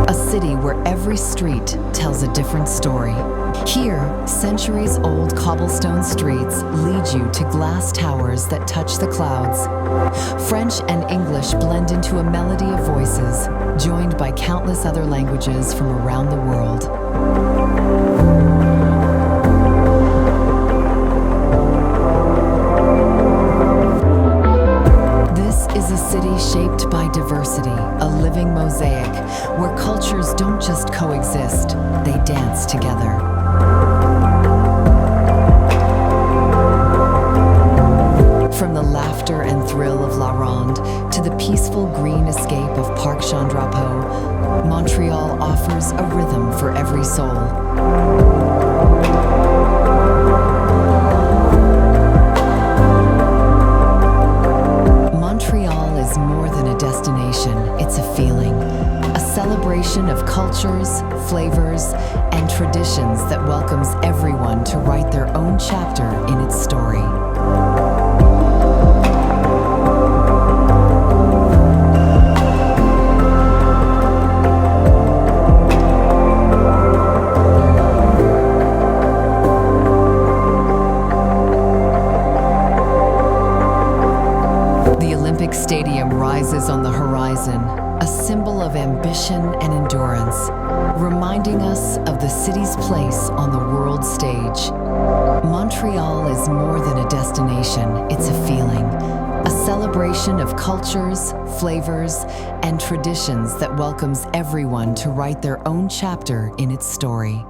A city where every street tells a different story. Here, centuries-old cobblestone streets lead you to glass towers that touch the clouds. French and English blend into a melody of voices, joined by countless other languages from around the world. Is a city shaped by diversity, a living mosaic where cultures don't just coexist, they dance together. From the laughter and thrill of La Ronde to the peaceful green escape of Parc Jean Drapeau, Montreal offers a rhythm for every soul. Montreal is more than a destination, it's a feeling. A celebration of cultures, flavors, and traditions that welcomes everyone to write their own chapter in its story. Stadium rises on the horizon, a symbol of ambition and endurance, reminding us of the city's place on the world stage. Montreal is more than a destination, it's a feeling, a celebration of cultures, flavors, and traditions that welcomes everyone to write their own chapter in its story.